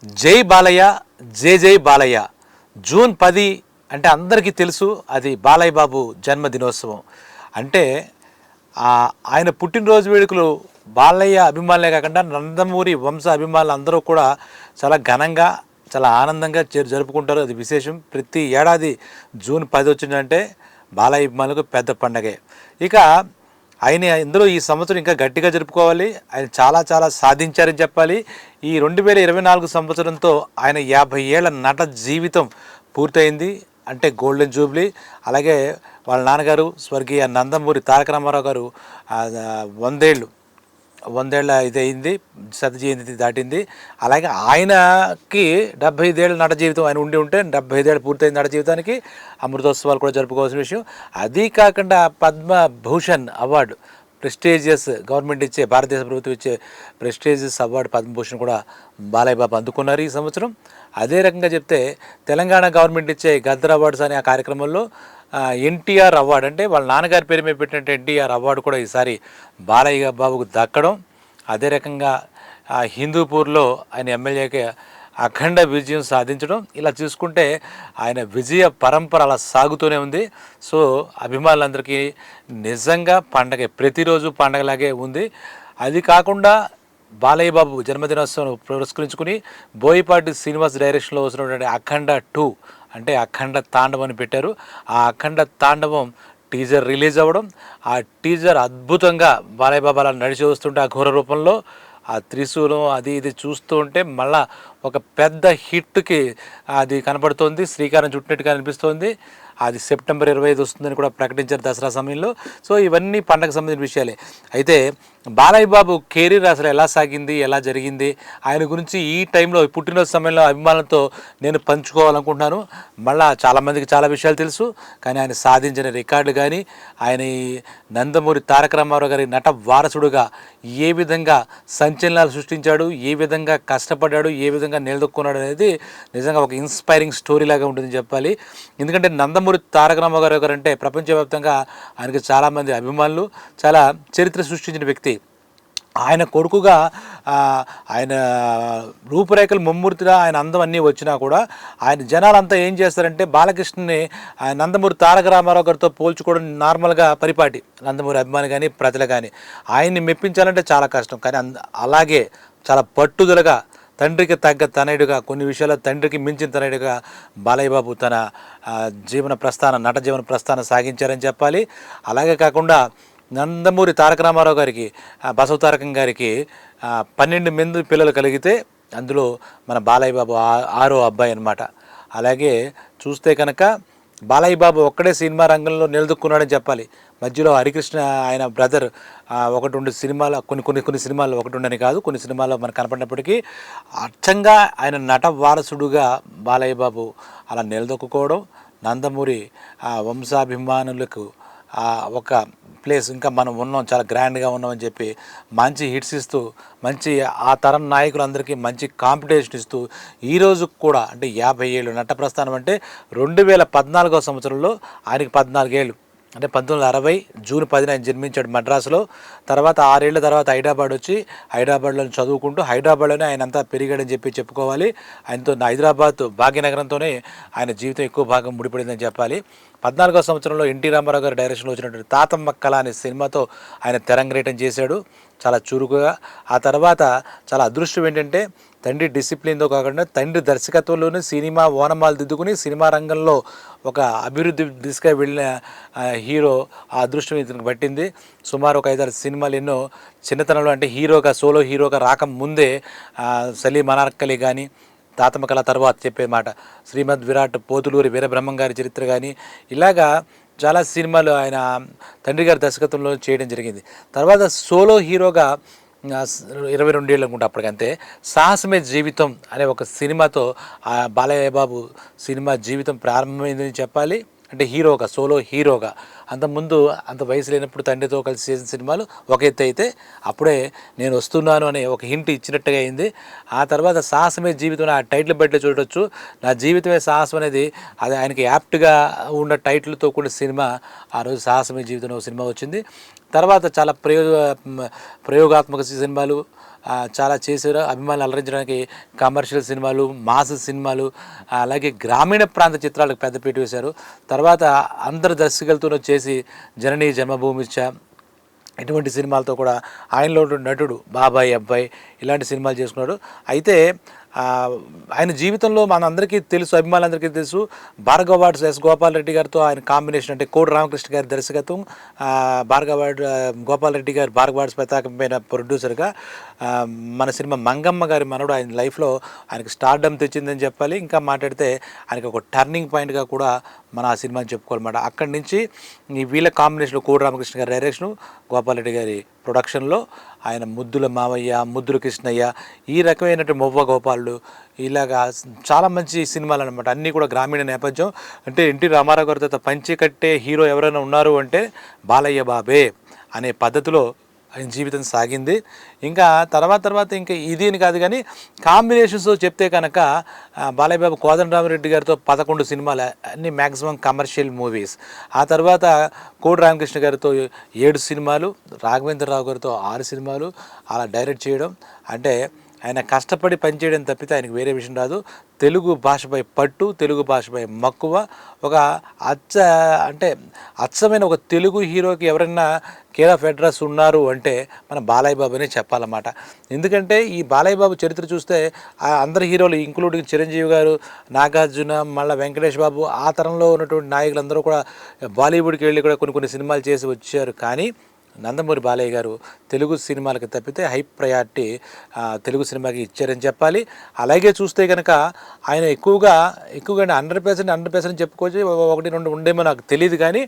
జై బాలయ్య, జై జై బాలయ్య. జూన్ 10 అంటే అందరికీ తెలుసు, అది బాలయ్య బాబు జన్మదినోత్సవం. అంటే ఆయన పుట్టినరోజు వేడుకలు బాలయ్య అభిమానులే కాకుండా నందమూరి వంశ అభిమానులు అందరూ కూడా చాలా ఘనంగా, చాలా ఆనందంగా జరుపుకుంటారు. అది విశేషం. ప్రతి ఏడాది జూన్ 10 వచ్చిందంటే బాలయ్య అభిమానులకు పెద్ద పండగే. ఇక ఆయన ఇందులో ఈ సంవత్సరం ఇంకా గట్టిగా జరుపుకోవాలి. ఆయన చాలా చాలా సాధించారని చెప్పాలి. ఈ 2024 సంవత్సరంతో ఆయన 50 ఏళ్ల నట జీవితం పూర్తయింది. అంటే గోల్డెన్ జూబ్లీ. అలాగే వాళ్ళ నాన్నగారు స్వర్గీయ నందమూరి తారక రామారావు గారు 100 ఏళ్ళ ఇది అయింది, శత జయంతి దాటింది. అలాగే ఆయనకి 75 ఏళ్ళ నట జీవితం ఆయన ఉంటే 75 ఏళ్ళు పూర్తయింది నట జీవితానికి. అమృతోత్సవాలు కూడా జరుపుకోవాల్సిన విషయం. అది కాకుండా పద్మభూషణ్ అవార్డు, ప్రెస్టీజియస్ గవర్నమెంట్ ఇచ్చే, భారతదేశ ప్రభుత్వం ఇచ్చే ప్రెస్టీజియస్ అవార్డు పద్మభూషణ్ కూడా బాలయ్య బాబు అందుకున్నారు ఈ సంవత్సరం. అదే రకంగా చెప్తే తెలంగాణ గవర్నమెంట్ ఇచ్చే గద్దర్ అవార్డ్స్ అనే ఆ కార్యక్రమంలో ఎన్టీఆర్ అవార్డు, అంటే వాళ్ళ నాన్నగారి పేరు మీద పెట్టినట్టు ఎన్టీఆర్ అవార్డు కూడా ఈసారి బాలయ్య బాబుకు దక్కడం. అదే రకంగా హిందూపూర్లో ఆయన ఎమ్మెల్యేకి అఖండ విజయం సాధించడం. ఇలా చూసుకుంటే ఆయన విజయ పరంపర అలా సాగుతూనే ఉంది. సో అభిమానులందరికీ నిజంగా పండగ, ప్రతిరోజు పండగలాగే ఉంది. అది కాకుండా బాలయ్య బాబు జన్మదినోత్సవం పురస్కరించుకుని బోయపాటి శ్రీనివాస్ డైరెక్షన్లో వస్తున్నటువంటి అఖండ 2 అంటే అఖండ తాండవం అని పెట్టారు. ఆ అఖండ తాండవం టీజర్ రిలీజ్ అవ్వడం, ఆ టీజర్ అద్భుతంగా బాలయ్య బాబు అలా నడిచి వస్తుంటే ఆ ఘోర రూపంలో ఆ త్రిశూలం అది ఇది చూస్తూ ఉంటే మళ్ళా ఒక పెద్ద హిట్కి అది కనపడుతోంది, శ్రీకారం చుట్టినట్టుగా అనిపిస్తోంది. అది సెప్టెంబర్ 25 వస్తుందని కూడా ప్రకటించారు దసరా సమయంలో. సో ఇవన్నీ పండగకు సంబంధించిన విషయాలే. అయితే బాలయ్య బాబు కెరీర్ అసలు ఎలా సాగింది, ఎలా జరిగింది, ఆయన గురించి ఈ టైంలో పుట్టినరోజు సమయంలో అభిమానులతో నేను పంచుకోవాలనుకుంటున్నాను. మళ్ళా చాలామందికి చాలా విషయాలు తెలుసు, కానీ ఆయన సాధించిన రికార్డు కానీ, ఆయన నందమూరి తారక రామారావు గారి నట వారసుడుగా ఏ విధంగా సంచలనాలు సృష్టించాడు, ఏ విధంగా కష్టపడ్డాడు, ఏ విధంగా నిలదొక్కున్నాడు అనేది నిజంగా ఒక ఇన్స్పైరింగ్ స్టోరీ లాగా ఉంటుందని చెప్పాలి. ఎందుకంటే నందమూరి తారక రామారావు గారు అంటే ప్రపంచవ్యాప్తంగా ఆయనకి చాలామంది అభిమానులు, చాలా చరిత్ర సృష్టించిన వ్యక్తి. ఆయన కొడుకుగా ఆయన రూపురేఖలు ముమ్మూర్తిగా ఆయన అందం అన్నీ వచ్చినా కూడా ఆయన జనాలంతా ఏం చేస్తారంటే బాలకృష్ణని నందమూరి తారక రామారావు గారితో పోల్చుకోవడం నార్మల్గా పరిపాటి. నందమూరి అభిమాని కానీ ప్రజలు కానీ ఆయన్ని మెప్పించాలంటే చాలా కష్టం. కానీ అలాగే చాలా పట్టుదలగా, తండ్రికి తగ్గ తనయుడుగా, కొన్ని విషయాల్లో తండ్రికి మించిన తనయుడుగా బాలయ్య బాబు తన నట జీవన ప్రస్థానం సాగించారని చెప్పాలి. అలాగే కాకుండా నందమూరి తారక రామారావు గారికి, బసవ తారకం గారికి 12 మంది పిల్లలు కలిగితే అందులో మన బాలయ్య బాబు 6వ అబ్బాయి అన్నమాట. అలాగే చూస్తే కనుక బాలయ్య బాబు ఒక్కడే సినిమా రంగంలో నిలదొక్కున్నాడని చెప్పాలి. మధ్యలో హరికృష్ణ ఆయన బ్రదర్ 1-2 సినిమాలు, కొన్ని సినిమాల్లో 1-2 కాదు, కొన్ని సినిమాల్లో మనకు కనపడినప్పటికీ అచ్చంగా ఆయన నట వారసుడుగా బాలయ్య బాబు అలా నిలదొక్కుకోవడం, నందమూరి వంశాభిమానులకు ఒక ప్లేస్, ఇంకా మనం ఉన్నాం, చాలా గ్రాండ్గా ఉన్నామని చెప్పి మంచి హిట్స్ ఇస్తూ, మంచి ఆ తరం నాయకులందరికీ మంచి కాంపిటీషన్ ఇస్తూ ఈరోజు కూడా అంటే 50 ఏళ్ళు నట ప్రస్థానం. అంటే 2014వ సంవత్సరంలో ఆయనకి 14 ఏళ్ళు, అంటే 1960 జూన్ 10 ఆయన జన్మించాడు మద్రాసులో. తర్వాత 6 ఏళ్ల తర్వాత హైదరాబాద్ వచ్చి హైదరాబాద్లో చదువుకుంటూ హైదరాబాద్లోనే ఆయన అంతా పెరిగాడని చెప్పి ఆయనతో హైదరాబాద్ భాగ్యనగరంతోనే ఆయన జీవితం ఎక్కువ భాగం ముడిపడిందని చెప్పాలి. 14వ సంవత్సరంలో ఎన్టీ రామారావు గారి డైరెక్షన్లో వచ్చినటువంటి తాతమ్మ కళ అనే సినిమాతో ఆయన తెరంగేటం చేశాడు చాలా చురుకుగా. ఆ తర్వాత చాలా అదృష్టం ఏంటంటే తండ్రి డిసిప్లిన్తో కాకుండా తండ్రి దర్శకత్వంలోనే సినిమా ఓనమాలు దిద్దుకుని సినిమా రంగంలో ఒక అభివృద్ధి దిశగా వెళ్ళిన హీరో. ఆ అదృష్టం ఇతనికి పట్టింది. సుమారు ఒక 5-6 సినిమాలు ఎన్నో చిన్నతనంలో, అంటే సోలో హీరోగా రాకముందే సలీం అనార్కలి కానీ, తాతమ్మ కళ తర్వాత చెప్పే మాట శ్రీమద్ విరాట్, పోతులూరి వీరబ్రహ్మం గారి చరిత్ర కానీ, ఇలాగా చాలా సినిమాలు ఆయన తండ్రి గారి దర్శకత్వంలో చేయడం జరిగింది. తర్వాత సోలో హీరోగా 22 ఏళ్ళు అనుకుంటా అప్పటికంతే సాహసమే జీవితం అనే ఒక సినిమాతో బాలయ్య బాబు సినిమా జీవితం ప్రారంభమైందని చెప్పాలి. అంటే హీరోగా, సోలో హీరోగా. అంతకుముందు అంత వయసు లేనప్పుడు తండ్రితో కలిసి చేసిన సినిమాలు ఒక ఎత్తు అయితే, అప్పుడే నేను వస్తున్నాను అనే ఒక హింట్ ఇచ్చినట్టుగా అయింది. ఆ తర్వాత సాహసమే జీవితం ఆ టైటిల్ బయట చూడవచ్చు. నా జీవితమే సాహసం అనేది అది ఆయనకి యాప్ట్గా ఉన్న టైటిల్తో కూడిన సినిమా ఆ రోజు సాహసమే జీవితం సినిమా వచ్చింది. తర్వాత చాలా ప్రయోగాత్మక సినిమాలు, చాలా చేశారు. అభిమానులు అలరించడానికి కమర్షియల్ సినిమాలు, మాస్ సినిమాలు, అలాగే గ్రామీణ ప్రాంత చిత్రాలకు పెద్దపీట వేశారు. తర్వాత అందరు దర్శకులతోనూ చేసి జననీ జన్మభూమిచ్చ ఇటువంటి సినిమాలతో కూడా ఆయనలో నటుడు బాబాయ్ అబ్బాయి ఇలాంటి సినిమాలు చేసుకున్నాడు. అయితే ఆయన జీవితంలో మనందరికీ తెలుసు, అభిమానులందరికీ తెలుసు, భార్గవ వార్డ్స్ ఎస్ గోపాల్ రెడ్డి గారితో ఆయన కాంబినేషన్ అంటే కోడి రామకృష్ణ గారి దర్శకత్వం, భార్గవ గోపాల్ రెడ్డి గారు భార్గవ వార్డ్స్ పతాకమైన ప్రొడ్యూసర్గా మన సినిమా మంగమ్మ గారి మనవడు ఆయన లైఫ్లో ఆయనకు స్టార్డమ్ తెచ్చిందని చెప్పాలి. ఇంకా మాట్లాడితే ఆయనకు ఒక టర్నింగ్ పాయింట్గా కూడా మన ఆ సినిమాని చెప్పుకోవాలన్నమాట. అక్కడి నుంచి ఈ వీళ్ళ కాంబినేషన్లో కోడి రామకృష్ణ గారి డైరెక్షను, గోపాల్ రెడ్డి గారి ప్రొడక్షన్లో ఆయన ముద్దుల మావయ్య, ముద్దుల కృష్ణయ్య, ఈ రకమైనటువంటి మొవ్వ గోపాలుడు, ఇలాగా చాలా మంచి సినిమాలు అనమాట. అన్నీ కూడా గ్రామీణ నేపథ్యం. అంటే ఎన్టీ రామారావు గారి తర్వాత పంచి కట్టే హీరో ఎవరైనా ఉన్నారు అంటే బాలయ్య బాబే అనే పద్ధతిలో ఆయన జీవితం సాగింది. ఇంకా తర్వాత ఇంకా ఇది అని కాదు కానీ కాంబినేషన్స్ చెప్తే కనుక బాలయ్య బాబు కోదండరామరెడ్డి గారితో 11 సినిమాలు, అన్ని మ్యాక్సిమం కమర్షియల్ మూవీస్. ఆ తర్వాత కోడి రామకృష్ణ గారితో 7 సినిమాలు, రాఘవేంద్రరావు గారితో 6 సినిమాలు అలా డైరెక్ట్ చేయడం. అంటే ఆయన కష్టపడి పనిచేయడం తప్పితే ఆయనకు వేరే విషయం రాదు. తెలుగు భాషపై పట్టు, తెలుగు భాషపై మక్కువ, ఒక అచ్చమైన ఒక తెలుగు హీరోకి ఎవరైనా కేర్ ఆఫ్ అడ్రస్ ఉన్నారు అంటే మన బాలయ్య బాబు అనే చెప్పాలన్నమాట. ఎందుకంటే ఈ బాలయ్య బాబు చరిత్ర చూస్తే అందరు హీరోలు ఇంక్లూడింగ్ చిరంజీవి గారు, నాగార్జున, మళ్ళీ వెంకటేష్ బాబు, ఆ తరంలో ఉన్నటువంటి నాయకులందరూ కూడా బాలీవుడ్కి వెళ్ళి కూడా కొన్ని సినిమాలు చేసి వచ్చారు. కానీ నందమూరి బాలయ్య గారు తెలుగు సినిమాలకు తప్పితే హై ప్రయారిటీ తెలుగు సినిమాకి ఇచ్చారని చెప్పాలి. అలాగే చూస్తే కనుక ఆయన ఎక్కువగా 100% చెప్పుకోవచ్చు, 1-2 ఉండేమో నాకు తెలియదు. కానీ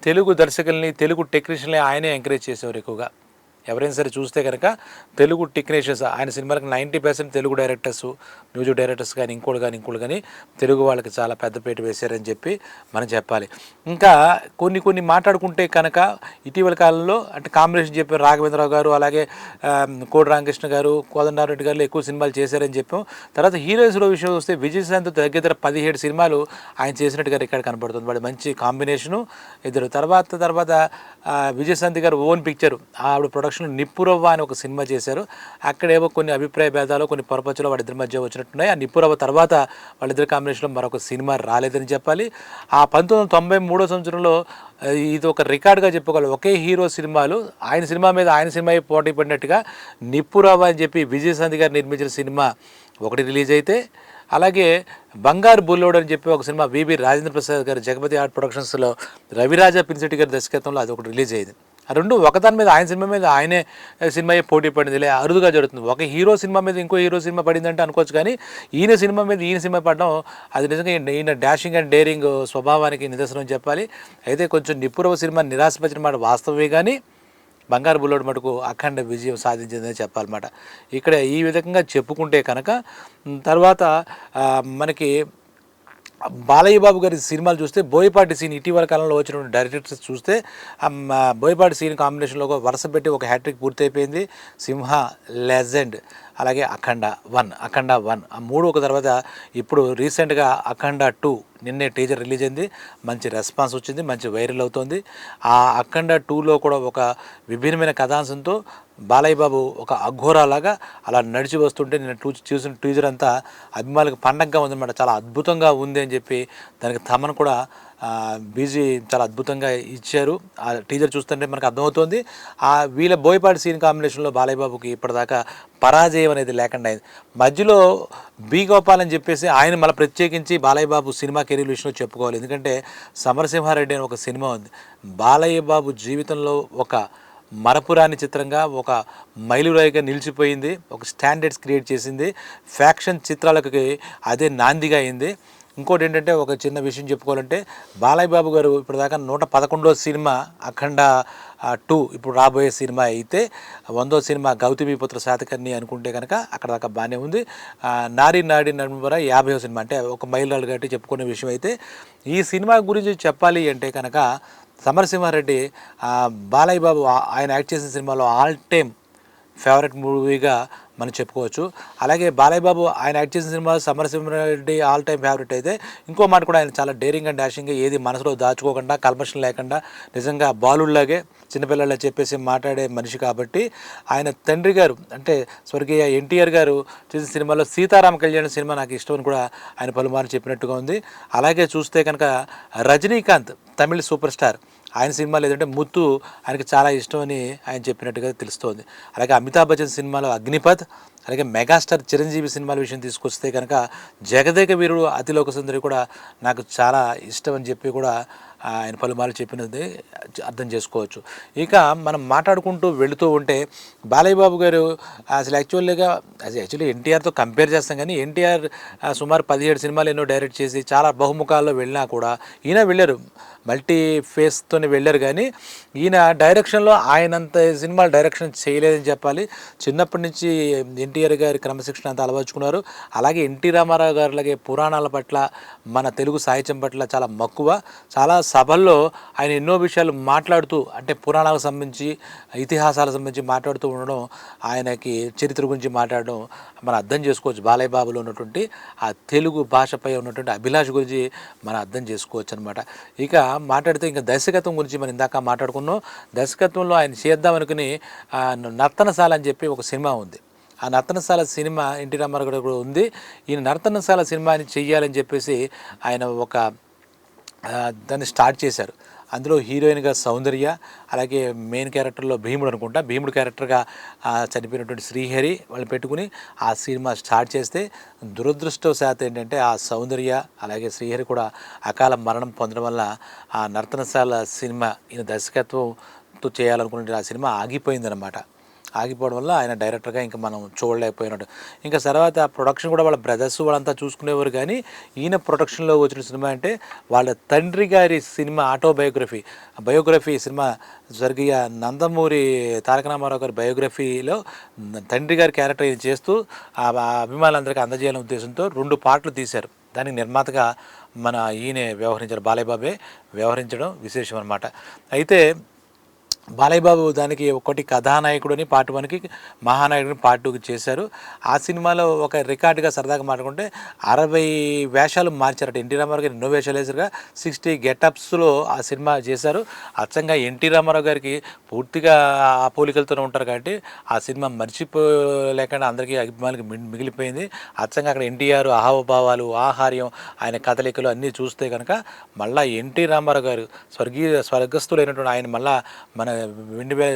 తెలుగు దర్శకుల్ని, తెలుగు టెక్నీషియన్ని ఆయనే ఎంకరేజ్ చేసేవారు ఎక్కువగా. ఎవరైనా సరే చూస్తే కనుక తెలుగు టెక్నీషియన్స్ ఆయన సినిమాలకు 90% తెలుగు డైరెక్టర్స్, మ్యూజిక్ డైరెక్టర్స్ కానీ ఇంకోటి కానీ తెలుగు వాళ్ళకి చాలా పెద్దపీట వేశారని చెప్పి మనం చెప్పాలి. ఇంకా కొన్ని మాట్లాడుకుంటే కనుక ఇటీవల కాలంలో అంటే కాంబినేషన్ చెప్పారు రాఘవేంద్రరావు గారు, అలాగే కోడి రామకృష్ణ గారు, కోదండరామరెడ్డి గారు ఎక్కువ సినిమాలు చేశారని చెప్పాం. తర్వాత హీరోయిన్స్లో విషయం వస్తే విజయశాంతి దగ్గర 17 సినిమాలు ఆయన చేసినట్టుగా రికార్డ్ కనపడుతుంది. వాడు మంచి కాంబినేషను ఇద్దరు. తర్వాత విజయశాంతి గారు ఓన్ పిక్చరు, ఆవిడ ప్రొడక్షన్ నిప్పురవ్వ అని ఒక సినిమా చేశారు. అక్కడేవో కొన్ని అభిప్రాయ భేదాలు, కొన్ని పొరపచ్చులు వాళ్ళిద్దరి మధ్య వచ్చినట్టున్నాయి. ఆ నిప్పురవ్వ తర్వాత వాళ్ళిద్దరి కాంబినేషన్లో మరొక సినిమా రాలేదని చెప్పాలి. ఆ 1993 సంవత్సరంలో ఇది ఒక రికార్డుగా చెప్పుకోవాలి. ఒకే హీరో సినిమాలు ఆయన సినిమా మీద ఆయన సినిమా పోటీ పడినట్టుగా నిప్పురవ్వ అని చెప్పి విజయశాంతి గారు నిర్మించిన సినిమా ఒకటి రిలీజ్ అయితే, అలాగే బంగారు బుల్లోడు అని చెప్పి ఒక సినిమా విబి రాజేంద్ర ప్రసాద్ గారు జగపతి ఆర్ట్ ప్రొడక్షన్స్లో రవిరాజా పిన్సిటి గారి దర్శకత్వంలో అది ఒకటి రిలీజ్ అయ్యింది. ఆ రెండు ఒకదాని మీద ఆయన సినిమా మీద ఆయనే సినిమా పోటీ పడింది. అరుదుగా జరుగుతుంది. ఒక హీరో సినిమా మీద ఇంకో హీరో సినిమా పడిందంటే అనుకోవచ్చు, కానీ ఈయన సినిమా మీద ఈయన సినిమా పడడం అది నిజంగా ఈయన డాషింగ్ అండ్ డేరింగ్ స్వభావానికి నిదర్శనం చెప్పాలి. అయితే కొంచెం నిప్పురవ సినిమా నిరాశపరిచిన మాట వాస్తవమే, కానీ బంగారు బుల్లోడు మటుకు అఖండ విజయం సాధించిందని చెప్పాలన్నమాట. ఇక్కడ ఈ విధంగా చెప్పుకుంటే కనుక తర్వాత మనకి బాలయ్య బాబు గారి సినిమాలు చూస్తే బోయపాటి సీన్ ఇటీవల కాలంలో వచ్చినటువంటి డైరెక్టర్స్ చూస్తే బోయపాటి సీన్ కాంబినేషన్లో వరుస పెట్టి ఒక హ్యాట్రిక్ పూర్తయిపోయింది. సింహ, లెజెండ్, అలాగే అఖండ 1 ఆ 3 ఒక తర్వాత ఇప్పుడు రీసెంట్గా అఖండ 2 నిన్నే టీజర్ రిలీజ్ అయింది. మంచి రెస్పాన్స్ వచ్చింది, మంచి వైరల్ అవుతుంది. ఆ అఖండ 2లో కూడా ఒక విభిన్నమైన కథాంశంతో బాలయ్య బాబు ఒక అఘోరాలాగా అలా నడిచి వస్తుంటే నేను చూసిన టీజర్ అంతా అభిమానులకు పండగగా ఉందన్నమాట. చాలా అద్భుతంగా ఉంది అని చెప్పి దానికి తమను కూడా బీజీ చాలా అద్భుతంగా ఇచ్చారు. ఆ టీజర్ చూస్తుంటే మనకు అర్థమవుతుంది. వీళ్ళ బోయపాటి సీన్ కాంబినేషన్లో బాలయ్య బాబుకి ఇప్పటిదాకా పరాజయం అనేది లేకుండా అయింది. మధ్యలో బి గోపాల్ అని చెప్పేసి ఆయన మళ్ళీ ప్రత్యేకించి బాలయ్య బాబు సినిమా కెరీర్ విషయంలో చెప్పుకోవాలి. ఎందుకంటే సమరసింహారెడ్డి అని ఒక సినిమా ఉంది. బాలయ్య బాబు జీవితంలో ఒక మరపురాని చిత్రంగా, ఒక మైలురాయిగా నిలిచిపోయింది. ఒక స్టాండర్డ్స్ క్రియేట్ చేసింది. ఫ్యాక్షన్ చిత్రాలకి అదే నాందిగా అయింది. ఇంకోటి ఏంటంటే ఒక చిన్న విషయం చెప్పుకోవాలంటే బాలయ్య బాబు గారు ఇప్పటిదాకా 111వ సినిమా అఖండ 2 ఇప్పుడు రాబోయే సినిమా అయితే 100వ సినిమా గౌతమిపుత్ర శాతకర్ణి అనుకుంటే కనుక అక్కడ దాకా బాగానే ఉంది. నారి నడుమర 50వ సినిమా అంటే ఒక మైలురాళ్ళు గట్టి చెప్పుకునే విషయం అయితే, ఈ సినిమా గురించి చెప్పాలి అంటే కనుక సమరసింహారెడ్డి బాలయ్య బాబు ఆయన యాక్ట్ చేసిన సినిమాలో ఆల్ టైమ్ ఫేవరెట్ మూవీగా మనం చెప్పుకోవచ్చు. అలాగే బాలయ్య బాబు ఆయన యాక్ట్ చేసిన cinema Samarasimha Reddy all time favourite అయితే, ఇంకో మాట కూడా ఆయన చాలా డేరింగ్ అండ్ డాషింగ్గా ఏది మనసులో దాచుకోకుండా కల్మషం లేకుండా నిజంగా బాలుడిలాగే చిన్నపిల్లలా చెప్పేసి మాట్లాడే మనిషి కాబట్టి ఆయన తండ్రి గారు అంటే స్వర్గీయ ఎన్టీఆర్ గారు చేసిన సినిమాలో సీతారామ కళ్యాణ్ సినిమా నాకు ఇష్టం అని కూడా ఆయన పలుమార్లు చెప్పినట్టుగా ఉంది. అలాగే చూస్తే కనుక రజనీకాంత్ తమిళ సూపర్ స్టార్ ఆయన సినిమాలు ఏదంటే ముత్తు ఆయనకి చాలా ఇష్టం అని ఆయన చెప్పినట్టుగా తెలుస్తోంది. అలాగే అమితాబ్ బచ్చన్ సినిమాలో అగ్నిపథ్, అలాగే మెగాస్టార్ చిరంజీవి సినిమాల విషయం తీసుకొస్తే కనుక జగదేక వీరుడు అతిలోక సుందరి కూడా నాకు చాలా ఇష్టం అని చెప్పి కూడా ఆయన పలుమార్లు చెప్పినది అర్థం చేసుకోవచ్చు. ఇక మనం మాట్లాడుకుంటూ వెళుతూ ఉంటే బాలయ్య బాబు గారు అసలు యాక్చువల్లీ ఎన్టీఆర్తో కంపేర్ చేస్తాం, కానీ ఎన్టీఆర్ సుమారు 17 సినిమాలు ఎన్నో డైరెక్ట్ చేసి చాలా బహుముఖాల్లో వెళ్ళినా కూడా ఈయన వెళ్ళారు, మల్టీ ఫేస్తోనే వెళ్ళారు. కానీ ఈయన డైరెక్షన్లో ఆయనంత సినిమాలు డైరెక్షన్ చేయలేదని చెప్పాలి. చిన్నప్పటి నుంచి ఎన్టీఆర్ గారి క్రమశిక్షణ అంతా అలవర్చుకున్నారు. అలాగే ఎన్టీ రామారావు గారిలాగే పురాణాల పట్ల మన తెలుగు సాహిత్యం పట్ల చాలా మక్కువ. చాలా సభల్లో ఆయన ఎన్నో విషయాలు మాట్లాడుతూ అంటే పురాణాలకు సంబంధించి ఇతిహాసాలకు సంబంధించి మాట్లాడుతూ ఉండడం, ఆయనకి చరిత్ర గురించి మాట్లాడడం మనం అర్థం చేసుకోవచ్చు. బాలయ్య బాబులో ఉన్నటువంటి ఆ తెలుగు భాషపై ఉన్నటువంటి అభిలాష గురించి మనం అర్థం చేసుకోవచ్చు అనమాట. ఇక మాట్లాడితే ఇంకా దర్శకత్వం గురించి మనం ఇందాక మాట్లాడుకున్నాం. దర్శకత్వంలో ఆయన చేద్దామనుకుని నర్తనశాల అని చెప్పి ఒక సినిమా ఉంది. ఆ నర్తనశాల సినిమా ఎన్టీ రామారావు గారు కూడా ఉంది. ఈ నర్తనశాల సినిమాని చెయ్యాలని చెప్పేసి ఆయన దాన్ని స్టార్ట్ చేశారు. అందులో హీరోయిన్గా సౌందర్య, అలాగే మెయిన్ క్యారెక్టర్లో భీముడు అనుకుంటా, భీముడు క్యారెక్టర్గా చనిపోయినటువంటి శ్రీహరి వాళ్ళు పెట్టుకుని ఆ సినిమా స్టార్ట్ చేస్తే దురదృష్టవశాత్తు ఏంటంటే ఆ సౌందర్య అలాగే శ్రీహరి కూడా అకాల మరణం పొందడం వల్ల ఆ నర్తనశాల సినిమా ఈయన దర్శకత్వంతో చేయాలనుకున్న ఆ సినిమా ఆగిపోయిందనమాట. ఆగిపోవడం వల్ల ఆయన డైరెక్టర్గా ఇంకా మనం చూడలేకపోయినట్టు. ఇంకా తర్వాత ప్రొడక్షన్ కూడా వాళ్ళ బ్రదర్స్ వాళ్ళంతా చూసుకునేవారు. కానీ ఈయన ప్రొడక్షన్లో వచ్చిన సినిమా అంటే వాళ్ళ తండ్రి గారి సినిమా బయోగ్రఫీ సినిమా, స్వర్గీయ నందమూరి తారక రామారావు గారి బయోగ్రఫీలో తండ్రి గారి క్యారెక్టర్ ఇది చేస్తూ ఆ అభిమానులందరికీ అందజేయాలనే ఉద్దేశంతో 2 పాటలు తీశారు. దానికి నిర్మాతగా మన ఈయనే వ్యవహరించారు, బాలయ్య బాబే వ్యవహరించడం విశేషం అనమాట. అయితే బాలయ్య బాబు దానికి ఒకటి కథానాయకుడు అని పార్ట్ 1కి, మహానాయకుడిని పార్ట్ 2కి చేశారు. ఆ సినిమాలో ఒక రికార్డుగా సరదాగా మాట్లాడుకుంటే 60 వేషాలు మార్చారట. ఎన్టీ రామారావు గారు ఎన్నో వేషాలు వేసారుగా 60 గెటప్స్లో ఆ సినిమా చేశారు. అచ్చంగా ఎన్టీ రామారావు గారికి పూర్తిగా ఆ పోలికలతోనే ఉంటారు కాబట్టి ఆ సినిమా మర్చిపోలేకుండా అందరికీ అభిమానులకి మిగిలిపోయింది. అచ్చంగా అక్కడ ఎన్టీఆర్ అహావభావాలు, ఆహార్యం, ఆయన కథలికలు అన్నీ చూస్తే కనుక మళ్ళీ ఎన్టీ రామారావు గారు స్వర్గస్థులైనటువంటి ఆయన మళ్ళీ మన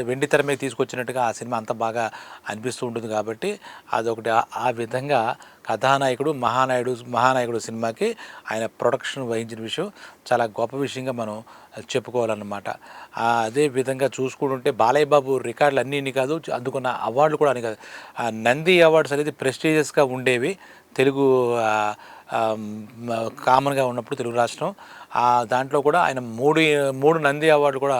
వెండి తెర మీద తీసుకొచ్చినట్టుగా ఆ సినిమా అంత బాగా అనిపిస్తూ ఉంటుంది. కాబట్టి అదొకటి ఆ విధంగా కథానాయకుడు మహానాయకుడు సినిమాకి ఆయన ప్రొడక్షన్ వహించిన విషయం చాలా గొప్ప విషయంగా మనం చెప్పుకోవాలన్నమాట. అదే విధంగా చూసుకుంటుంటే బాలయ్య బాబు రికార్డులు అన్నీ కాదు, అందుకున్న అవార్డులు కూడా అని కాదు, నంది అవార్డ్స్ అనేది ప్రెస్టీజియస్గా ఉండేవి తెలుగు కామన్గా ఉన్నప్పుడు తెలుగు రాష్ట్రం. దాంట్లో కూడా ఆయన మూడు నంది అవార్డులు కూడా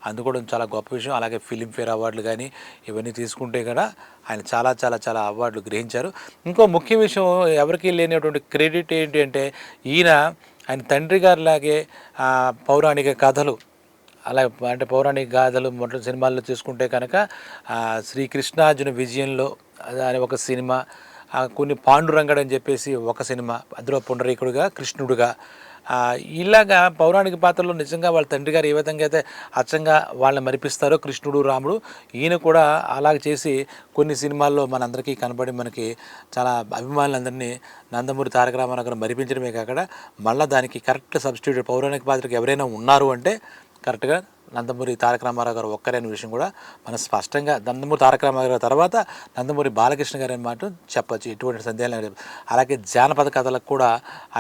అందుకోవడం చాలా గొప్ప విషయం. అలాగే ఫిలింఫేర్ అవార్డులు కానీ ఇవన్నీ తీసుకుంటే కూడా ఆయన చాలా చాలా చాలా అవార్డులు గ్రహించారు. ఇంకో ముఖ్య విషయం ఎవరికీ లేనటువంటి క్రెడిట్ ఏంటి అంటే ఆయన తండ్రి గారిలాగే పౌరాణిక కథలు, అలా అంటే పౌరాణిక గాథలు మొదటి సినిమాల్లో తీసుకుంటే కనుక శ్రీకృష్ణార్జున విజయంలో అని ఒక సినిమా, కొన్ని పాండురంగడు అని చెప్పేసి ఒక సినిమా, అందులో పుండరీకుడుగా కృష్ణుడుగా ఇలాగా పౌరాణిక పాత్రలో నిజంగా వాళ్ళ తండ్రి గారు ఏ విధంగా అయితే అచ్చంగా వాళ్ళని మరిపిస్తారో కృష్ణుడు రాముడు, ఈయన కూడా అలాగ చేసి కొన్ని సినిమాల్లో మనందరికీ కనబడి మనకి చాలా అభిమానులందరినీ నందమూరి తారక రామారావు గారు మరిపించడమే కాకుండా మళ్ళీ దానికి కరెక్ట్ సబ్స్టిట్యూట్ పౌరాణిక పాత్రకి ఎవరైనా ఉన్నారు అంటే కరెక్ట్గా నందమూరి తారక రామారావు గారు ఒక్కరే అనే విషయం కూడా మనం స్పష్టంగా నందమూరి తారక రామారావు గారి తర్వాత నందమూరి బాలకృష్ణ గారు అన్నమాట చెప్పచ్చు, ఎటువంటి సందేహం లేదు. అలాగే జానపద కథలకు కూడా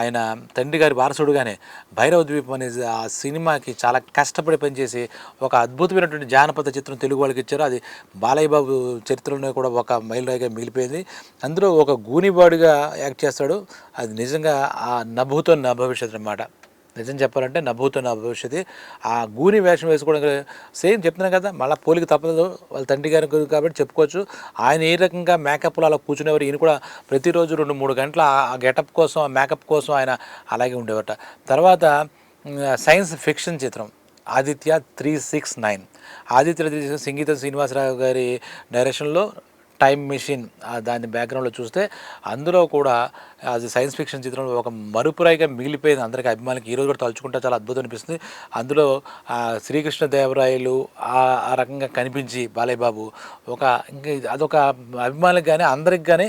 ఆయన తండ్రి గారి వారసుడుగానే భైరవ ద్వీపం అనే ఆ సినిమాకి చాలా కష్టపడి పనిచేసి ఒక అద్భుతమైనటువంటి జానపద చిత్రం తెలుగు వాళ్ళకి ఇచ్చారు. అది బాలయ్య బాబు చరిత్రలో కూడా ఒక మైలురాయిగా మిగిలిపోయింది. అందులో ఒక గూనివాడుగా యాక్ట్ చేస్తాడు. అది నిజంగా ఆ నభూతో నా భవిష్యత్ అన్నమాట. నిజం చెప్పాలంటే నభూతో నా భవిష్యత్తు. ఆ గూని వేషం వేసుకోవడం సేమ్ చెప్తున్నాను కదా, మళ్ళీ పోలిక తప్పదు వాళ్ళ తండ్రి గారి కాబట్టి చెప్పుకోవచ్చు. ఆయన ఏ రకంగా మేకప్లో అలా కూర్చునేవారు, ఈయన కూడా ప్రతిరోజు 2-3 గంటల ఆ గెటప్ కోసం, ఆ మేకప్ కోసం ఆయన అలాగే ఉండేవారట. తర్వాత సైన్స్ ఫిక్షన్ చిత్రం ఆదిత్య 369, ఆదిత్య 369 సంగీత శ్రీనివాసరావు గారి డైరెక్షన్లో టైమ్ మెషిన్ దాని బ్యాక్గ్రౌండ్లో చూస్తే అందులో కూడా అది సైన్స్ ఫిక్షన్ చిత్రంలో ఒక మరుపురాయిగా మిగిలిపోయింది అందరికీ అభిమానులకి. ఈరోజు కూడా తలుచుకుంటే చాలా అద్భుతం అనిపిస్తుంది. అందులో శ్రీకృష్ణదేవరాయలు ఆ రకంగా కనిపించి బాలయ్య బాబు ఇంకా అదొక అభిమానులకు కానీ అందరికి కానీ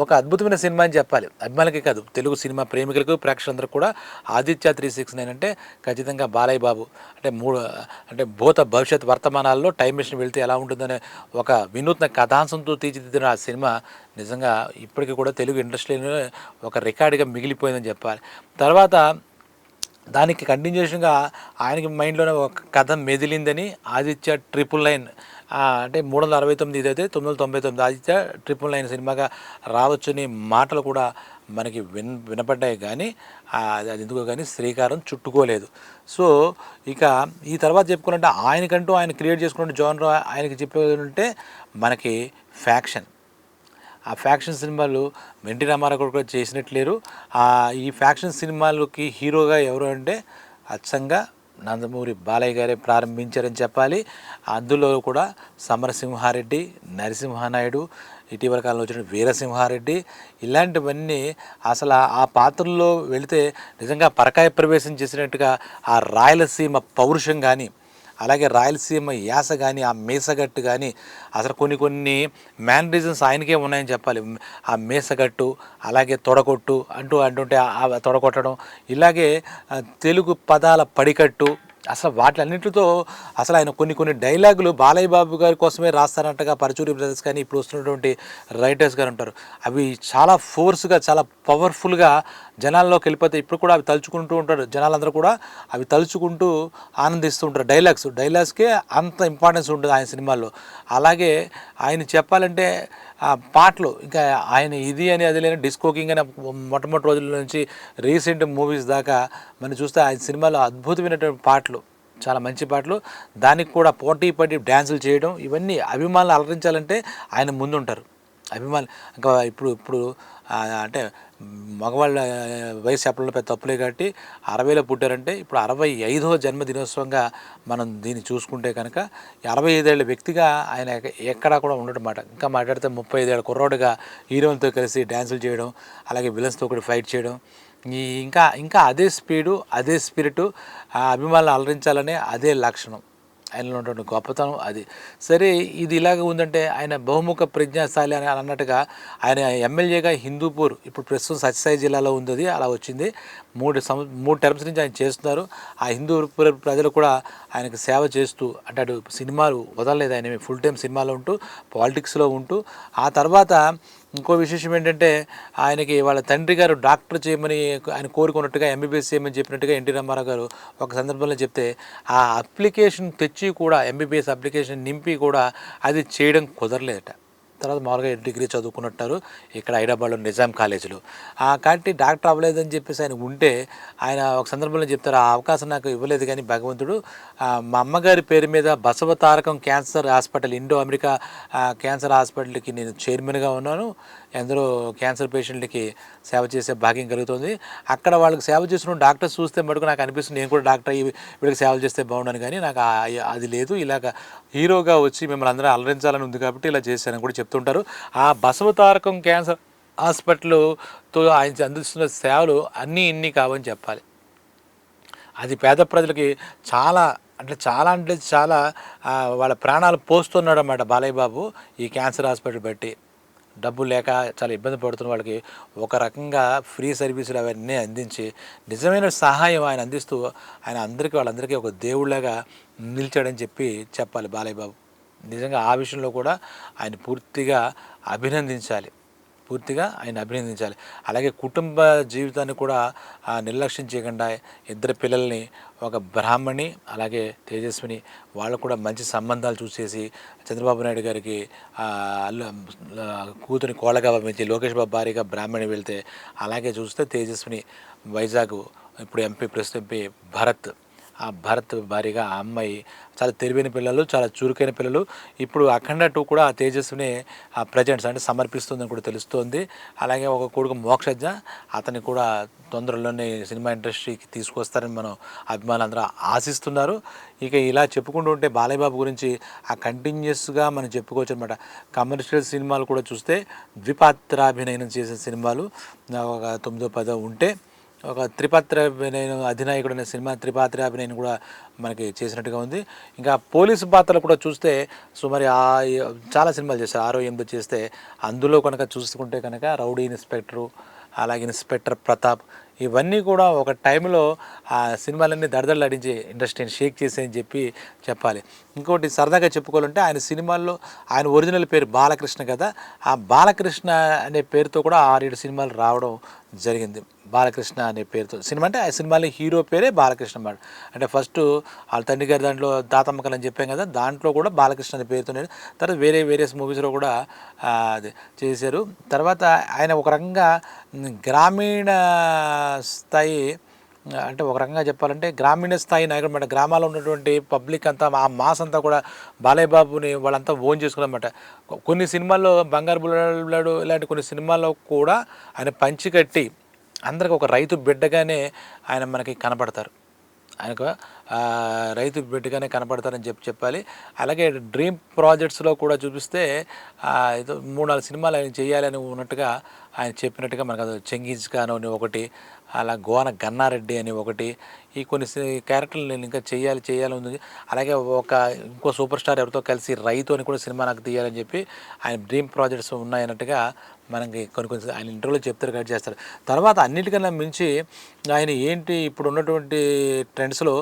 ఒక అద్భుతమైన సినిమా అని చెప్పాలి. అభిమానులకే కాదు, తెలుగు సినిమా ప్రేమికులకు ప్రేక్షకులందరికీ కూడా ఆదిత్య 369 అంటే ఖచ్చితంగా బాలయ్య బాబు అంటే భూత భవిష్యత్ వర్తమానాల్లో టైం మెషిన్ వెళ్తే ఎలా ఉంటుందనే ఒక వినూత్న కథాంశంతో తీర్చిదిద్దిన ఆ సినిమా నిజంగా ఇప్పటికీ కూడా తెలుగు ఇండస్ట్రీలో ఒక రికార్డుగా మిగిలిపోయిందని చెప్పాలి. తర్వాత దానికి కంటిన్యూషన్గా ఆయనకి మైండ్లోనే ఒక కథ మెదిలిందని ఆదిత్య 999 అంటే 369 ఇదైతే 999 ఆదిత్య 999 సినిమాగా రావచ్చని మాటలు కూడా మనకి వినపడ్డాయి. కానీ అది ఎందుకో కానీ శ్రీకారం చుట్టుకోలేదు. సో ఇక ఈ తర్వాత చెప్పుకోవాలంటే ఆయన క్రియేట్ చేసుకున్న జోనర్ ఆయనకి చెప్పాలంటే మనకి ఫ్యాక్షన్. ఆ ఫ్యాక్షన్ సినిమాలు ఎన్టీ రామారావు కూడా చేసినట్లేరు. ఈ ఫ్యాక్షన్ సినిమాలకి హీరోగా ఎవరు అంటే అచ్చంగా నందమూరి బాలయ్య గారే ప్రారంభించారని చెప్పాలి. అందులో కూడా సమరసింహారెడ్డి, నరసింహానాయుడు, ఇటీవల కాలంలో వచ్చిన వీరసింహారెడ్డి ఇలాంటివన్నీ అసలు ఆ పాత్రల్లో వెళితే నిజంగా పరకాయ ప్రవేశం చేసినట్టుగా ఆ రాయలసీమ పౌరుషం కానీ, అలాగే రాయలసీమ యాస కానీ, ఆ మేసగట్టు కానీ అసలు కొన్ని మ్యానరిజమ్స్ ఆయనకే ఉన్నాయని చెప్పాలి. ఆ మేసగట్టు, అలాగే తొడగొట్టు అంటుంటే తొడగొట్టడం, ఇలాగే తెలుగు పదాల పడికట్టు, అసలు వాటిలన్నింటితో అసలు ఆయన కొన్ని డైలాగులు బాలయ్య బాబు గారి కోసమే రాస్తారంటగా పరచూరి బ్రదర్స్ కానీ ఇప్పుడు వస్తున్నటువంటి రైటర్స్ గారు ఉంటారు. అవి చాలా ఫోర్స్గా, చాలా పవర్ఫుల్గా జనాల్లోకి వెళ్ళిపోతే ఇప్పుడు కూడా అవి తలుచుకుంటూ ఉంటారు. జనాలందరూ కూడా అవి తలుచుకుంటూ ఆనందిస్తూ ఉంటారు. డైలాగ్స్కే అంత ఇంపార్టెన్స్ ఉంటుంది ఆయన సినిమాల్లో. అలాగే ఆయన చెప్పాలంటే పాటలు ఇంకా ఆయన ఇది అని అది లేని డిస్కో కింగ్ అని మొట్టమొదటి రోజుల నుంచి రీసెంట్ మూవీస్ దాకా మనం చూస్తే ఆయన సినిమాలో అద్భుతమైనటువంటి పాటలు, చాలా మంచి పాటలు. దానికి కూడా పోటీ పడి డ్యాన్సులు చేయడం, ఇవన్నీ అభిమానులు అలరించాలంటే ఆయన ముందుంటారు. అభిమానులు ఇంకా ఇప్పుడు అంటే మగవాళ్ళ వయసు చెప్పడంలో పెద్ద తప్పులే కాబట్టి 60లో పుట్టారంటే ఇప్పుడు 65వ జన్మదినోత్సవంగా మనం దీన్ని చూసుకుంటే కనుక 65 ఏళ్ళ వ్యక్తిగా ఆయన ఎక్కడా కూడా ఉండటమాట. ఇంకా మాట్లాడితే 35 ఏళ్ళ కుర్రోడుగా హీరోలతో కలిసి డ్యాన్సులు చేయడం, అలాగే విలన్స్తో కూడా ఫైట్ చేయడం, ఇంకా అదే స్పీడు, అదే స్పిరిటు, అభిమానులు అలరించాలనే అదే లక్షణం, ఆయనలో ఉన్నటువంటి గొప్పతనం అది. సరే, ఇది ఇలాగ ఉందంటే ఆయన బహుముఖ ప్రజ్ఞాశాలి అని అన్నట్టుగా ఆయన ఎమ్మెల్యేగా హిందూపూర్ ఇప్పుడు ప్రస్తుతం సత్యసాయి జిల్లాలో ఉంది, అలా వచ్చింది. 3 టర్మ్స్ నుంచి ఆయన చేస్తున్నారు. ఆ హిందూపూర్ ప్రజలు కూడా ఆయనకు సేవ చేస్తూ, అంటే అటు సినిమాలు వదలలేదు, ఆయన ఫుల్ టైం సినిమాలో ఉంటూ పాలిటిక్స్లో ఉంటూ. ఆ తర్వాత ఇంకో విశేషం ఏంటంటే ఆయనకి వాళ్ళ తండ్రి గారు డాక్టర్ చేయమని ఆయన కోరుకున్నట్టుగా ఎంబీబీఎస్ చేయమని చెప్పినట్టుగా ఎన్టీ రామారావు గారు ఒక సందర్భంలో చెప్తే ఆ అప్లికేషన్ తెచ్చి కూడా, ఎంబీబీఎస్ అప్లికేషన్ నింపి కూడా అది చేయడం కుదరలేదట. తర్వాత మామూలుగా డిగ్రీ చదువుకున్నట్టారు ఇక్కడ హైదరాబాద్లో నిజాం కాలేజీలో. కాబట్టి డాక్టర్ అవ్వలేదని చెప్పేసి ఆయన ఉంటే ఆయన ఒక సందర్భంలో చెప్తారు, ఆ అవకాశం నాకు ఇవ్వలేదు కానీ భగవంతుడు మా అమ్మగారి పేరు మీద Basavatarakam cancer hospital, Indo America cancer హాస్పిటల్కి నేను చైర్మన్గా ఉన్నాను. ఎందరో క్యాన్సర్ పేషెంట్లకి సేవ చేసే భాగ్యం కలుగుతుంది. అక్కడ వాళ్ళకి సేవ చేసిన డాక్టర్స్ చూస్తే మటుకు నాకు అనిపిస్తుంది నేను కూడా డాక్టర్ వీళ్ళకి సేవలు చేస్తే బాగున్నాను, కానీ నాకు అది లేదు. ఇలాగ హీరోగా వచ్చి మిమ్మల్ని అందరూ అలరించాలని ఉంది కాబట్టి ఇలా చేశానని కూడా చెప్తుంటారు. ఆ బసవతారకం క్యాన్సర్ హాస్పిటల్తో ఆయన అందిస్తున్న సేవలు ఇన్ని కావని చెప్పాలి. అది పేద ప్రజలకి చాలా వాళ్ళ ప్రాణాలు పోస్తున్నాడు అన్నమాట బాలయ్య బాబు ఈ క్యాన్సర్ హాస్పిటల్ పెట్టి. డబ్బులు లేక చాలా ఇబ్బంది పడుతున్న వాళ్ళకి ఒక రకంగా ఫ్రీ సర్వీసులు అవన్నీ అందించి నిజమైన సహాయం ఆయన అందిస్తూ ఆయన వాళ్ళందరికీ ఒక దేవుళ్ళగా నిలిచాడని చెప్పాలి బాలయ్య బాబు. నిజంగా ఆ విషయంలో కూడా ఆయన పూర్తిగా అభినందించాలి. అలాగే కుటుంబ జీవితాన్ని కూడా నిర్లక్ష్యం చేయకుండా 2 పిల్లల్ని, ఒక బ్రాహ్మణి అలాగే తేజస్విని, వాళ్ళు కూడా మంచి సంబంధాలు చూసేసి చంద్రబాబు నాయుడు గారికి కూతురిని కోళ్ళగా పంపించి లోకేష్ బాబు భారీగా బ్రాహ్మణి వెళ్తే, అలాగే చూస్తే తేజస్విని వైజాగ్ ఇప్పుడు ప్రస్తుతం ఎంపీ భరత్ ఆ భరత్ భార్యగా ఆ అమ్మాయి చాలా తెలివైన పిల్లలు, చాలా చురుకైన పిల్లలు. ఇప్పుడు అఖండ 2 కూడా ఆ తేజస్విని ప్రజెంట్స్ అంటే సమర్పిస్తుందని కూడా తెలుస్తోంది. అలాగే ఒక కొడుకు మోక్షజ్ఞ, అతన్ని కూడా తొందరలోనే సినిమా ఇండస్ట్రీకి తీసుకొస్తారని మనం అభిమానులందరూ ఆశిస్తున్నారు. ఇక ఇలా చెప్పుకుంటూ ఉంటే బాలయ్య బాబు గురించి కంటిన్యూస్గా మనం చెప్పుకోవచ్చు అనమాట. కమర్షియల్ సినిమాలు కూడా చూస్తే ద్విపాత్రాభినయం చేసే సినిమాలు ఒక 9, 10 ఉంటే, ఒక త్రిపాత్రాభినయం అధినాయకుడు అనే సినిమా త్రిపాత్రాభినయం కూడా మనకి చేసినట్టుగా ఉంది. ఇంకా పోలీసు పాత్రలు కూడా చూస్తే సుమారు చాలా సినిమాలు చేశారు. 6, 8 చేస్తే అందులో కనుక చూసుకుంటే కనుక రౌడీ ఇన్స్పెక్టరు, అలాగే ఇన్స్పెక్టర్ ప్రతాప్, ఇవన్నీ కూడా ఒక టైంలో ఆ సినిమాలన్నీ దడదడలాడించి ఇండస్ట్రీని షేక్ చేసాయని చెప్పాలి. ఇంకోటి సరదాగా చెప్పుకోవాలంటే ఆయన సినిమాల్లో ఆయన ఒరిజినల్ పేరు బాలకృష్ణ కదా, ఆ బాలకృష్ణ అనే పేరుతో కూడా 6, 7 సినిమాలు రావడం జరిగింది. బాలకృష్ణ అనే పేరుతో సినిమా, అంటే ఆ సినిమాలో హీరో పేరే బాలకృష్ణ అన్నమాట. అంటే ఫస్ట్ వాళ్ళ తండ్రి గారి దాంట్లో తాతమ్మకలు అని చెప్పాం కదా, దాంట్లో కూడా బాలకృష్ణ అనే పేరుతో, తర్వాత వేరియస్ మూవీస్లో కూడా అది చేశారు. తర్వాత ఆయన ఒక రకంగా గ్రామీణ స్థాయి, అంటే ఒక రకంగా చెప్పాలంటే గ్రామీణ స్థాయి నాయకుడు అన్నమాట. గ్రామాల్లో ఉన్నటువంటి పబ్లిక్ అంతా, ఆ మాస్ అంతా కూడా బాలయ్య బాబుని వాళ్ళంతా ఓన్ చేసుకున్నమాట. కొన్ని సినిమాల్లో బంగారు బుల్లడు ఇలాంటి కొన్ని సినిమాల్లో కూడా ఆయన పంచికట్టి అందరికి ఒక రైతు బిడ్డగానే ఆయన మనకి కనపడతారు. ఆయనకు రైతు బిడ్డగానే కనపడతారని చెప్పాలి. అలాగే డ్రీమ్ ప్రాజెక్ట్స్లో కూడా చూపిస్తే ఏదో 3, 4 సినిమాలు ఆయన చేయాలని ఉన్నట్టుగా ఆయన చెప్పినట్టుగా మనకు అది చెంగీజ్ ఖాన్ అని ఒకటి, అలా గోన గన్నారెడ్డి అని ఒకటి, ఈ కొన్ని క్యారెక్టర్లు నేను ఇంకా చేయాలని ఉంది. అలాగే ఇంకో సూపర్ స్టార్ ఎవరితో కలిసి రైతు అని కూడా సినిమా నాకు తీయాలని చెప్పి ఆయన డ్రీమ్ ప్రాజెక్ట్స్ ఉన్నాయన్నట్టుగా మనకి కొన్ని ఆయన ఇంటర్వ్యూలో చెప్తారు, గైడ్ చేస్తారు. తర్వాత అన్నిటికన్నా మించి ఆయన ఏంటి ఇప్పుడు ఉన్నటువంటి ట్రెండ్స్లో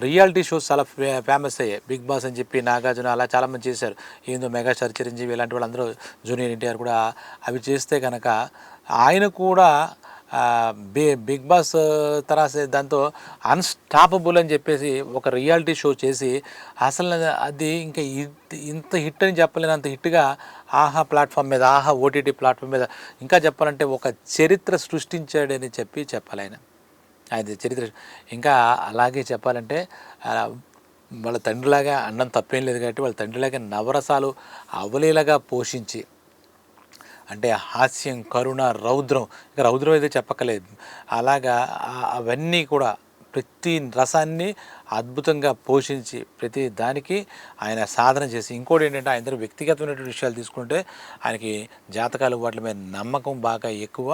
రియాలిటీ షోస్ చాలా ఫేమస్ అయ్యాయి. బిగ్ బాస్ అని చెప్పి నాగార్జున అలా చాలామంది చేశారు. ఏందో మెగాస్టార్ చిరంజీవి ఇలాంటి వాళ్ళందరూ, జూనియర్ ఎన్టీఆర్ కూడా అవి చేస్తే కనుక ఆయన కూడా బిగ్ బాస్ తరాసే దాంతో అన్స్టాపబుల్ అని చెప్పేసి ఒక రియాలిటీ షో చేసి అసలు అది ఇంకా ఇంత హిట్ అని చెప్పలేనంత హిట్గా ఆహా ప్లాట్ఫామ్ మీద, ఆహా ఓటీటీ ప్లాట్ఫామ్ మీద ఇంకా చెప్పాలంటే ఒక చరిత్ర సృష్టించాడని చెప్పాలి ఆయన చరిత్ర. ఇంకా అలాగే చెప్పాలంటే వాళ్ళ తండ్రిలాగా అన్నం తప్పేం లేదు కాబట్టి వాళ్ళ తండ్రిలాగా నవరసాలు అవలీలగా పోషించి, అంటే హాస్యం, కరుణ, రౌద్రం, ఇంకా రౌద్రం అయితే చెప్పక్కలేదు, అలాగా అవన్నీ కూడా ప్రతి రసాన్ని అద్భుతంగా పోషించి ప్రతి దానికి ఆయన సాధన చేసి, ఇంకోటి ఏంటంటే ఆయన దగ్గర వ్యక్తిగతమైనటువంటి విషయాలు తీసుకుంటే ఆయనకి జాతకాలు వాటి మీద నమ్మకం బాగా ఎక్కువ.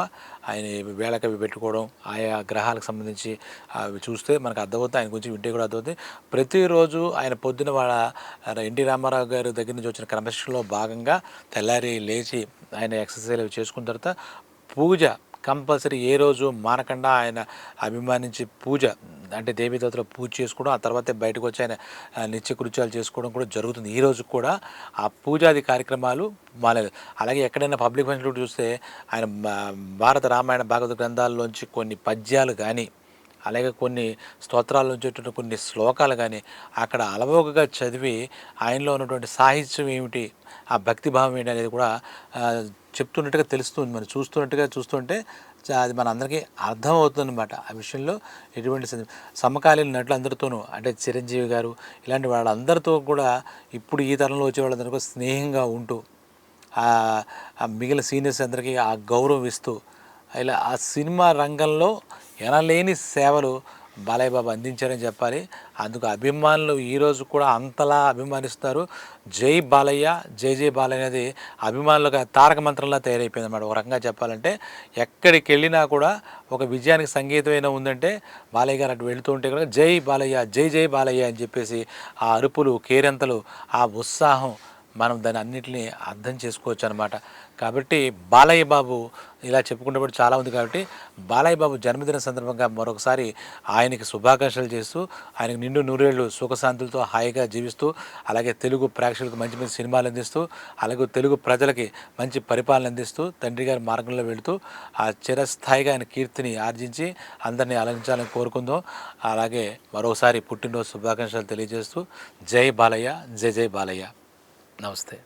ఆయన వేళకవి పెట్టుకోవడం, ఆయా గ్రహాలకు సంబంధించి అవి చూస్తే మనకు అర్థమవుతుంది, ఆయన గురించి వింటే కూడా అర్థమవుతుంది. ప్రతిరోజు ఆయన పొద్దున వాళ్ళ ఎన్టీ రామారావు గారి దగ్గర నుంచి వచ్చిన క్రమశిక్షణలో భాగంగా తెల్లారి లేచి ఆయన ఎక్సర్సైజ్ చేసుకున్న తర్వాత పూజ కంపల్సరీ ఏ రోజు మానకుండా ఆయన అభిమానించి పూజ, అంటే దేవతలో పూజ చేసుకోవడం, ఆ తర్వాతే బయటకు వచ్చి ఆయన నిత్యకృత్యాలు చేసుకోవడం కూడా జరుగుతుంది. ఈరోజు కూడా ఆ పూజాది కార్యక్రమాలు మాలేదు. అలాగే ఎక్కడైనా పబ్లిక్ ఫంక్షన్ చూస్తే ఆయన భారత రామాయణ భాగవత గ్రంథాల్లోంచి కొన్ని పద్యాలు కానీ, అలాగే కొన్ని స్తోత్రాల నుంచి కొన్ని శ్లోకాలు కానీ అక్కడ అలవోకగా చదివి ఆయనలో ఉన్నటువంటి సాహిత్యం ఏమిటి, ఆ భక్తిభావం ఏంటి అనేది కూడా చెప్తున్నట్టుగా తెలుస్తుంది. మనం చూస్తుంటే అది మన అందరికీ అర్థమవుతుందన్నమాట. ఆ విషయంలో ఎటువంటి సమకాలీన నటులందరితోనూ, అంటే చిరంజీవి గారు ఇలాంటి వాళ్ళందరితో కూడా ఇప్పుడు ఈ తరంలో వచ్చే వాళ్ళందరికీ స్నేహంగా ఉంటూ, మిగిలిన సీనియర్స్ అందరికీ ఆ గౌరవం ఇస్తూ, ఇలా ఆ సినిమా రంగంలో ఎనలేని సేవలు బాలయ్య బాబు అందించారని చెప్పాలి. అందుకు అభిమానులు ఈరోజు కూడా అంతలా అభిమానిస్తారు. జై బాలయ్య, జై జై బాలయ్య అనేది అభిమానులుగా తారక మంత్రంలా తయారైపోయింది అన్నమాట. ఒక రకంగా చెప్పాలంటే ఎక్కడికి వెళ్ళినా కూడా ఒక విజయానికి సంగీతమైన ఉందంటే బాలయ్య గారు అటు వెళుతూ ఉంటే కూడా జై బాలయ్య, జై జై బాలయ్య అని చెప్పేసి ఆ అరుపులు, కేరింతలు, ఆ ఉత్సాహం, మనం దాన్ని అన్నింటినీ అర్థం చేసుకోవచ్చు అనమాట. కాబట్టి బాలయ్య బాబు ఇలా చెప్పుకున్నప్పుడు చాలా ఉంది. కాబట్టి బాలయ్య బాబు జన్మదిన సందర్భంగా మరొకసారి ఆయనకి శుభాకాంక్షలు చేస్తూ, ఆయనకు నిండు నూరేళ్ళు సుఖశాంతులతో హాయిగా జీవిస్తూ, అలాగే తెలుగు ప్రేక్షకులకు మంచి మంచి సినిమాలు అందిస్తూ, అలాగే తెలుగు ప్రజలకి మంచి పరిపాలన అందిస్తూ, తండ్రి గారి మార్గంలో వెళుతూ ఆ చిరస్థాయిగా ఆయన కీర్తిని ఆర్జించి అందరినీ అలంకరించాలని కోరుకుందాం. అలాగే మరోసారి పుట్టినరోజు శుభాకాంక్షలు తెలియజేస్తూ జై బాలయ్య, జై జై బాలయ్య. నమస్తే.